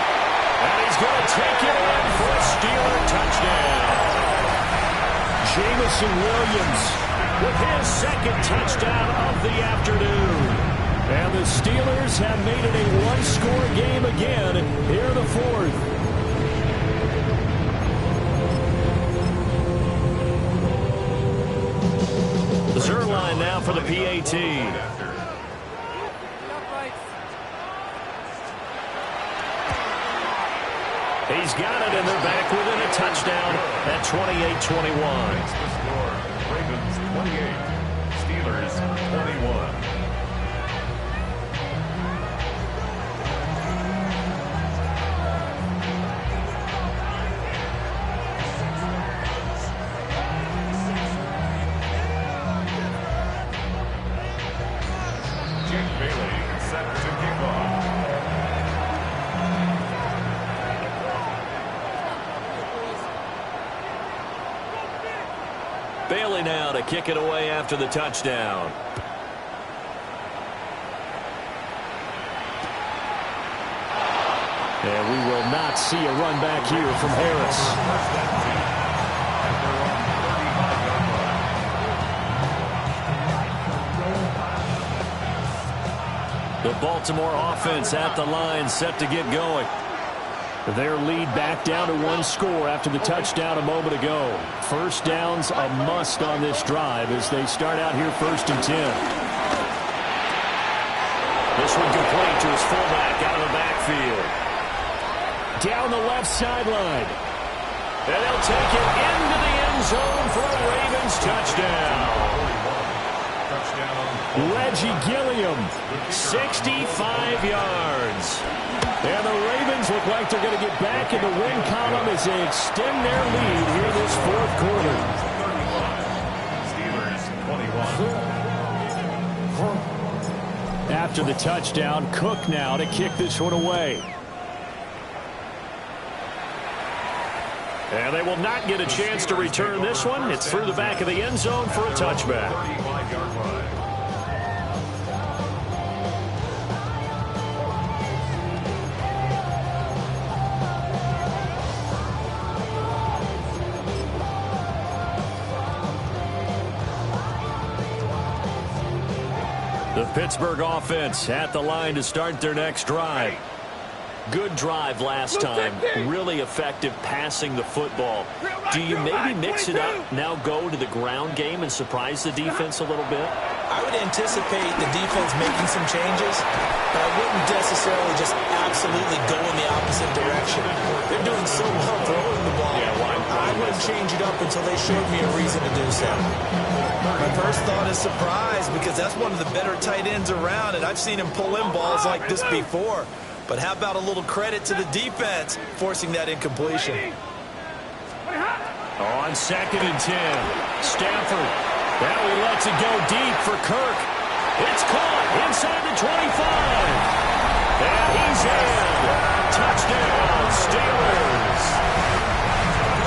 And he's going to take it in for a Steeler touchdown. Jameson Williams with his 2nd touchdown of the afternoon. And the Steelers have made it a one-score game again here in the 4th. The Zerline now for the PAT. He's got it, and they're back within a touchdown at 28-21.
Ravens 28, Steelers 21. Jake Bailey set to kick off.
Bailey now to kick it away after the touchdown. And we will not see a run back here from Harris. The Baltimore offense at the line, set to get going. Their lead back down to 1 score after the touchdown a moment ago. First down's a must on this drive as they start out here 1st and 10. This one complete to his fullback out of the backfield. Down the left sideline. And they'll take it into the end zone for a Ravens touchdown. Reggie Gilliam, 65 yards. And the Ravens look like they're going to get back in the win column as they extend their lead here this fourth quarter.
Steelers 21.
After the touchdown, Cook now to kick this one away. And they will not get a chance to return this one. It's through the back of the end zone for a touchback.
35-yard line.
The Pittsburgh offense at the line to start their next drive. Good drive last time. Really effective passing the football. Do you maybe mix it up, now go to the ground game and surprise the defense a little bit?
I would anticipate the defense making some changes, but I wouldn't necessarily just absolutely go in the opposite direction. They're doing so well throwing the ball. I wouldn't change it up until they showed me a reason to do so. My first thought is surprise, because that's one of the better tight ends around, and I've seen him pull in balls like this before. But how about a little credit to the defense forcing that incompletion?
On 2nd and 10, Stafford. Now he lets it go deep for Kirk. It's caught inside the 25. And he's in. Touchdown, Steelers.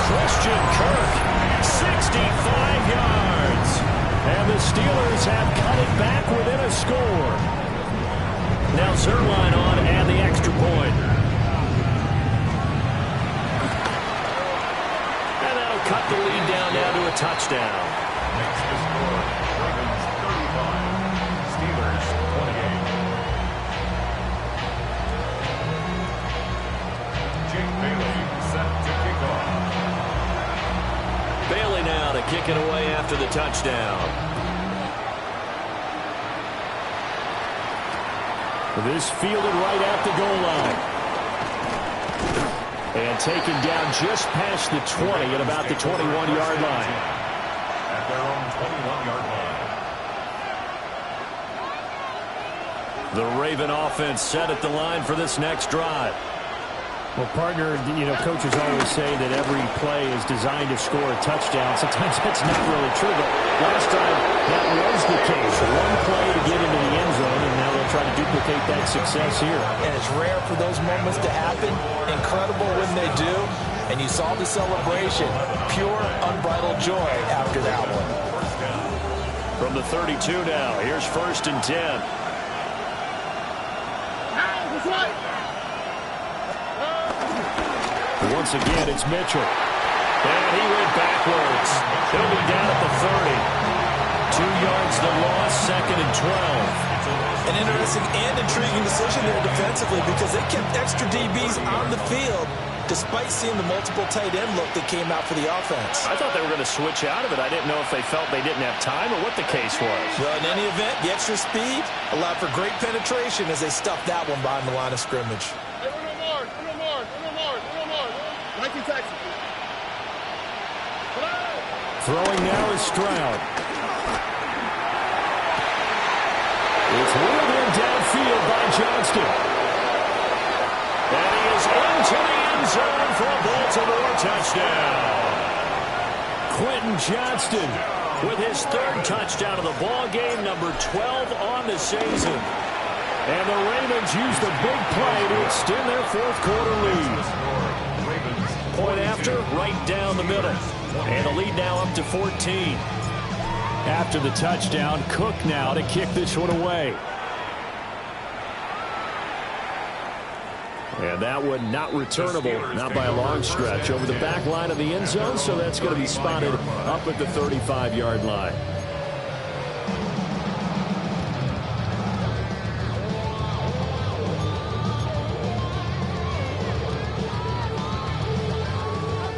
Christian Kirk, 65 yards. And the Steelers have cut it back within a score. Now Zerline on and the extra point. And that'll cut the lead down now to a touchdown.
Next to score, Ravens 35, Steelers 28. Jake Bailey set to kick off.
Bailey now to kick it away after the touchdown. This fielded right at the goal line. And taken down just past the 20 at about the 21-yard line.
At their own 21-yard line.
The Raven offense set at the line for this next drive. Well, partner, coaches always say that every play is designed to score a touchdown. Sometimes that's not really true, but last time that was the case. One play to get into the end zone, and now they'll try to duplicate that success here.
And it's rare for those moments to happen. Incredible when they do. And you saw the celebration. Pure, unbridled joy after that one.
From the 32 now, here's 1st and 10. Once again, it's Mitchell. And he went backwards. He'll be down at the 30. 2 yards the loss, 2nd and 12.
An interesting and intriguing decision there defensively, because they kept extra DBs on the field despite seeing the multiple tight end look that came out for the offense.
I thought they were going to switch out of it. I didn't know if they felt they didn't have time or what the case was.
Well, in any event, the extra speed allowed for great penetration as they stuffed that one behind the line of scrimmage.
Throwing now is Stroud. It's wheeled in downfield by Johnston. And he is into the end zone for a Baltimore touchdown. Quentin Johnston with his 3rd touchdown of the ball game, number 12 on the season. And the Ravens use the big play to extend their 4th quarter lead. Point after, right down the middle. And the lead now up to 14. After the touchdown, Cook now to kick this one away. And that one not returnable, not by a long stretch, over the back line of the end zone, so that's going to be spotted up at the 35-yard line.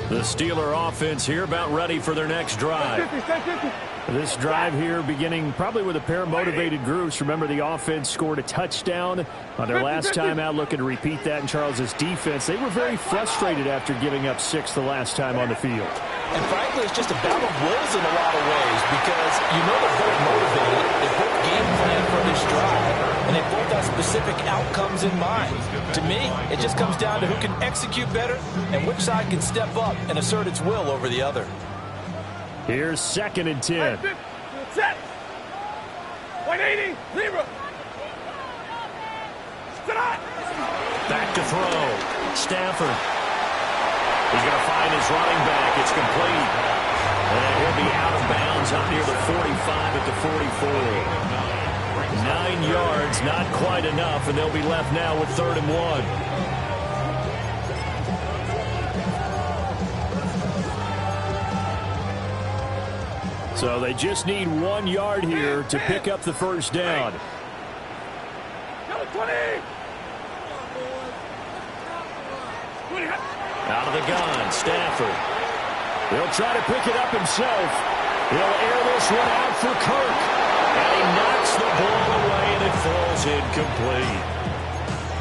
The Steeler offense here about ready for their next drive.
Stay 50.
This drive here beginning probably with a pair of motivated groups. Remember, the offense scored a touchdown on their last time out, looking to repeat that in Charles's defense. They were very frustrated after giving up 6 the last time on the field.
And frankly, it's just a battle of wills in a lot of ways because you know they're both motivated. They both game plan for this drive, and they both have specific outcomes in mind. To me, it just comes down to who can execute better and which side can step up and assert its will over the other.
Here's 2nd and 10.
Set. 180. Libra.
Back to throw. Stafford. He's going to find his running back. It's complete. And he'll be out of bounds out near the 45 at the 44. 9 yards, not quite enough, and they'll be left now with 3rd and 1. So they just need 1 yard here to pick up the first down. Out of the gun, Stafford. He'll try to pick it up himself. He'll air this one out for Kirk. And he knocks the ball away, and it falls incomplete.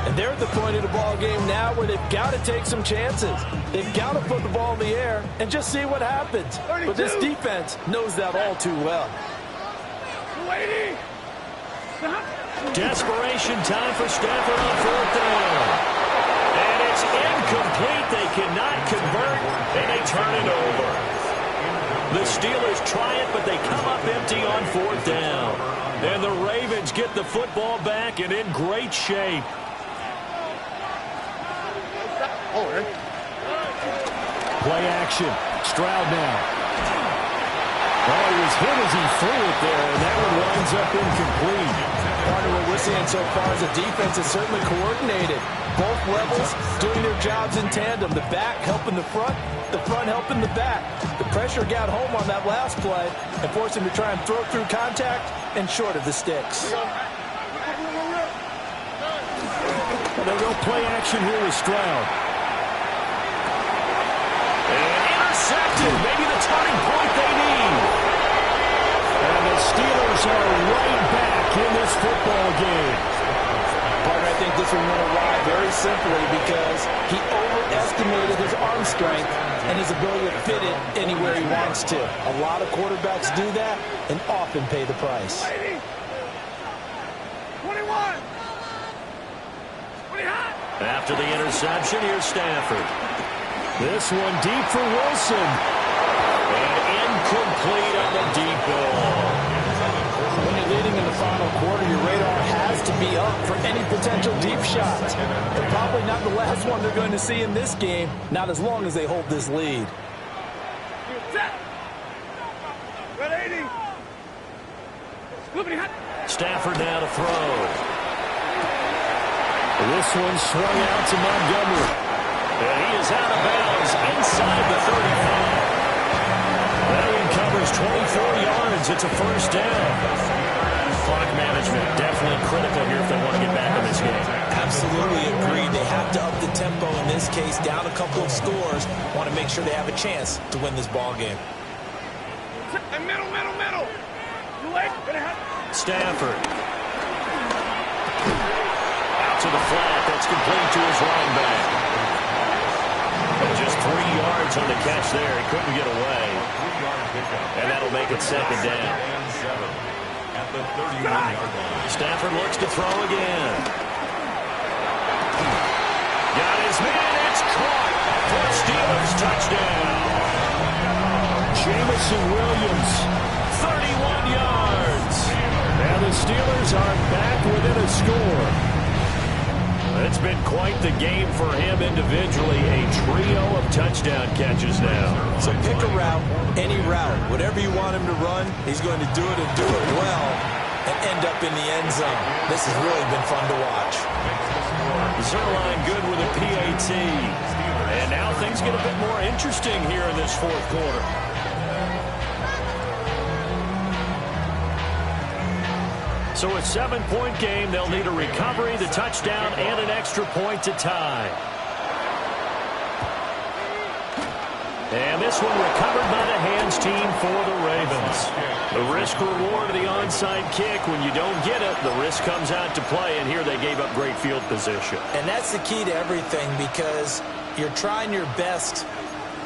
And they're at the point of the ball game now where they've got to take some chances. They've got to put the ball in the air and just see what happens. 32. But this defense knows that all too well.
280.
Desperation time for Stafford on 4th down. And it's incomplete. They cannot convert, and they turn it over. The Steelers try it, but they come up empty on 4th down. And the Ravens get the football back and in great shape. Play action. Stroud now. Oh, he was hit as he threw it there, and that one winds up incomplete.
Part of what we're seeing so far is the defense is certainly coordinated. Both levels doing their jobs in tandem. The back helping the front helping the back. The pressure got home on that last play and forced him to try and throw through contact and short of the sticks.
They'll go play action here with Stroud. Intercepted, maybe the turning point they need. And the Steelers are right back in this football game.
Partner, I think this one went awry very simply because he overestimated his arm strength and his ability to fit it anywhere he wants to. A lot of quarterbacks do that and often pay the price.
21.
After the interception, here's Stafford. This one deep for Wilson. And incomplete on the deep ball.
When you're leading in the final quarter, your radar has to be up for any potential deep shots. They're probably not the last one they're going to see in this game, not as long as they hold this lead.
Stafford now to throw. This one swung out to Montgomery. And he is out of bounds inside the 35. That covers 24 yards. It's a first down. Clock management definitely critical here if they want to get back in this game.
Absolutely agreed. They have to up the tempo in this case, down a couple of scores. Want to make sure they have a chance to win this ball game.
Middle.
Stafford. Out to the flat. That's complete to his running back. And just 3 yards on the catch there. He couldn't get away. And that'll make it second down. Stafford looks to throw again. Got his man. It's caught for a Steelers touchdown. Jamison Williams, 31 yards. And the Steelers are back within a score. It's been quite the game for him individually. A trio of touchdown catches now.
So pick a route, any route. Whatever you want him to run, he's going to do it and do it well and end up in the end zone. This has really been fun to watch.
Zerline good with a PAT. And now things get a bit more interesting here in this fourth quarter. So a 7-point game, they'll need a recovery, the touchdown, and an extra point to tie. And this one recovered by the hands team for the Ravens. The risk reward of the onside kick. When you don't get it, the risk comes out to play, and here they gave up great field position.
And that's the key to everything, because you're trying your best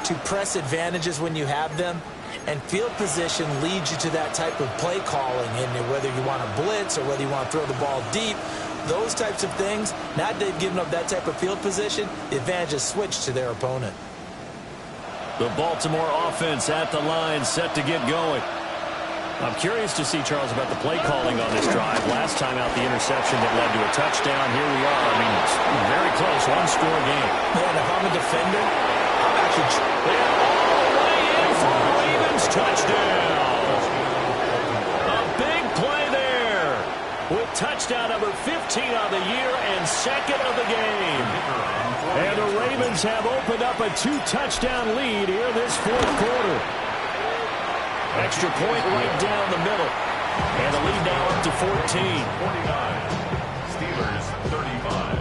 to press advantages when you have them, and field position leads you to that type of play calling, and whether you want to blitz or whether you want to throw the ball deep, those types of things. Now that they've given up that type of field position, the advantage is switched to their opponent.
The Baltimore offense at the line, set to get going. I'm curious to see, Charles, about the play calling on this drive. Last time out, the interception that led to a touchdown. Here we are. I mean, it's very close, one-score game.
Man, if I'm a defender, I'm actually...
They're all the way in for a Ravens touchdown. A big play there with touchdown number 15 on the year and second of the game. And the Ravens have opened up a 2-touchdown lead here this fourth quarter. Extra point right down the middle. And the lead now up to 14.
49. Steelers 35.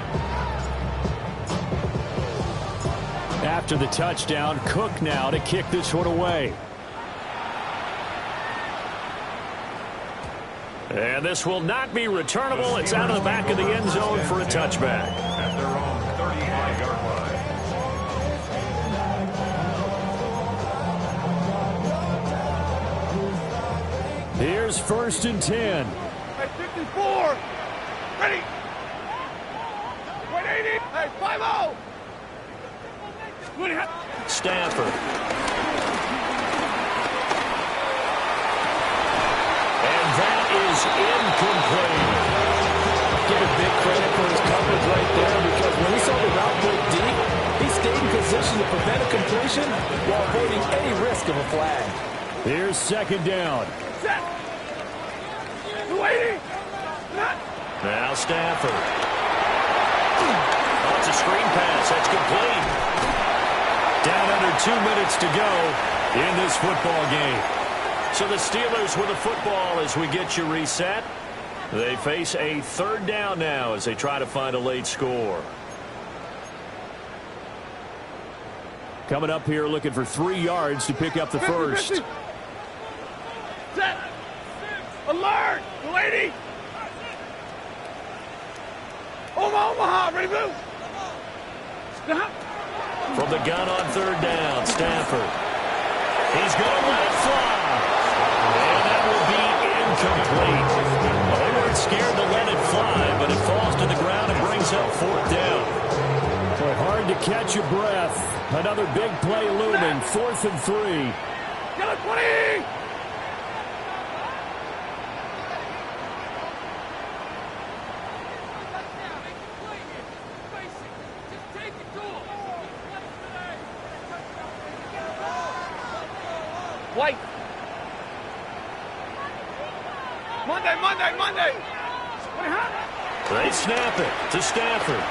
After the touchdown, Cook now to kick this one away. And this will not be returnable. It's out of the back of the end zone for a touchback.
At their own 35-yard line.
Here's 1st and 10.
Hey, 54. Ready. 180. Hey, 5-0.
Stafford. And that is incomplete.
Give it big credit for his coverage right there, because when he saw the route break deep, he stayed in position to prevent a completion while avoiding any risk of a flag.
Here's 2nd down.
Set. 280.
Now Stafford. Oh, it's a screen pass. That's complete. Down under 2 minutes to go in this football game. So the Steelers with the football as we get you reset. They face a 3rd down now as they try to find a late score. Coming up here looking for 3 yards to pick up the
50,
first.
50. Set. Alert. 280. Omaha. Ready, move. Stop.
From the gun on 3rd down, Stafford. He's going to let it fly. And that will be incomplete. Well, they weren't scared to let it fly, but it falls to the ground and brings up 4th down. Boy, hard to catch your breath. Another big play looming, 4th and 3.
Yellow 20. White. Monday.
They snap it to Stafford.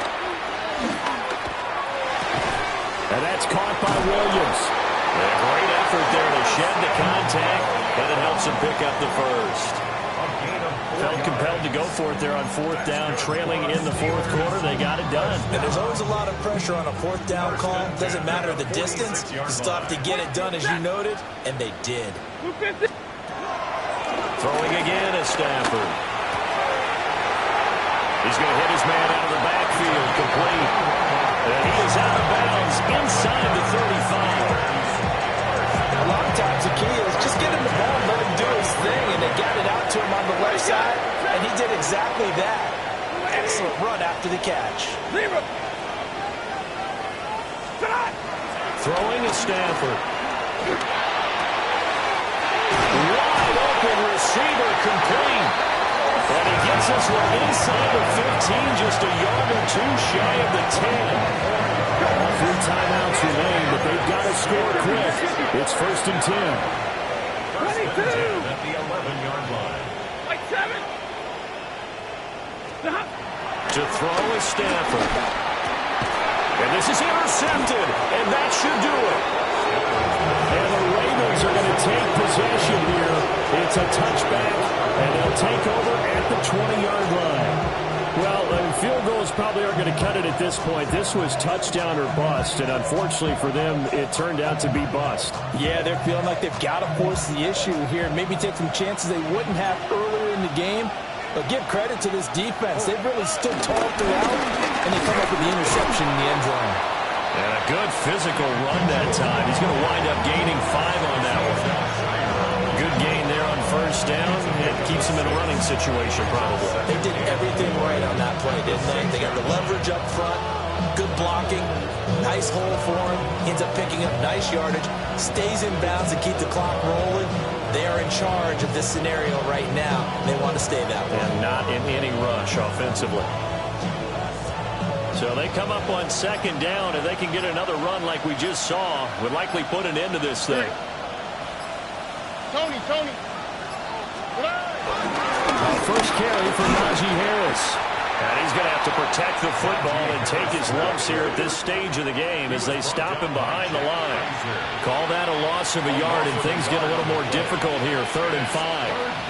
And that's caught by Williams. A great effort there to shed the contact, and it helps him pick up the first. Felt compelled to go for it there on 4th down, trailing in the 4th quarter. They got it done.
And there's always a lot of pressure on a 4th down call. Doesn't matter the distance. You still have to get it done, as you noted, and they did.
Throwing again is Stafford. He's going to hit his man out of the backfield, complete. And he is out of bounds inside the 35.
A lot of times the key is just get him the ball and let him do his thing, and they got it out to him on the left side,
And he did exactly that. Excellent run after the catch.
Throwing is Stafford. Wide open receiver, complete. And he gets this one inside the 15, just a yard or 2 shy of the 10. 3 timeouts remain, but they've got to score quick. It's 1st and 10.
22.
At the 11-yard line.
Like 7.
To throw is Stafford. And this is intercepted, and that should do it. And the Ravens are going to take possession here. It's a touchback, and they'll take over at the 20-yard line. Well, field goals probably aren't going to cut it at this point. This was touchdown or bust, and unfortunately for them, it turned out to be bust.
Yeah, they're feeling like they've got to force the issue here and maybe take some chances they wouldn't have earlier in the game. But give credit to this defense. They've really stood tall throughout, and they come up with the interception in the end zone.
And a good physical run that time. He's going to wind up gaining 5 on that one. Good gain there on first down. It keeps him in a running situation probably.
They did everything right on that play, didn't they? They got the leverage up front, good blocking, nice hole for him. He ends up picking up nice yardage, stays in bounds to keep the clock rolling. They are in charge of this scenario right now. They want to stay that way.
And not in any rush offensively. So they come up on second down, and they can get another run like we just saw. Would likely put an end to this thing.
Tony.
First carry for Najee Harris. And he's going to have to protect the football and take his lumps here at this stage of the game as they stop him behind the line. Call that a loss of a yard, and things get a little more difficult here, 3rd and 5.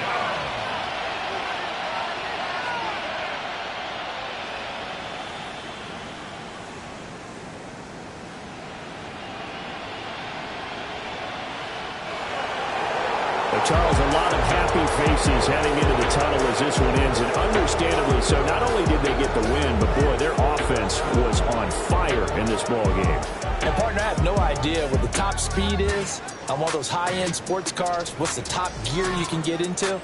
Charles, a lot of happy faces heading into the tunnel as this one ends, and understandably so. Not only did they get the win, but boy, their offense was on fire in this ball game.
And partner, I have no idea what the top speed is on one of those high-end sports cars. What's the top gear you can get into?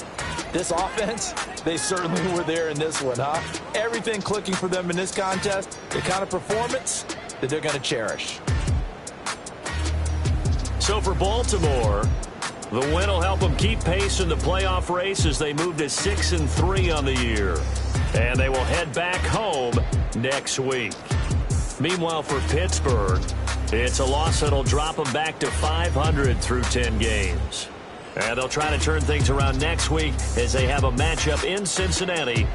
This offense, they certainly were there in this one, huh? Everything clicking for them in this contest, the kind of performance that they're going to cherish.
So for Baltimore, the win will help them keep pace in the playoff race as they move to 6-3 on the year. And they will head back home next week. Meanwhile, for Pittsburgh, it's a loss that'll drop them back to 500 through 10 games. And they'll try to turn things around next week as they have a matchup in Cincinnati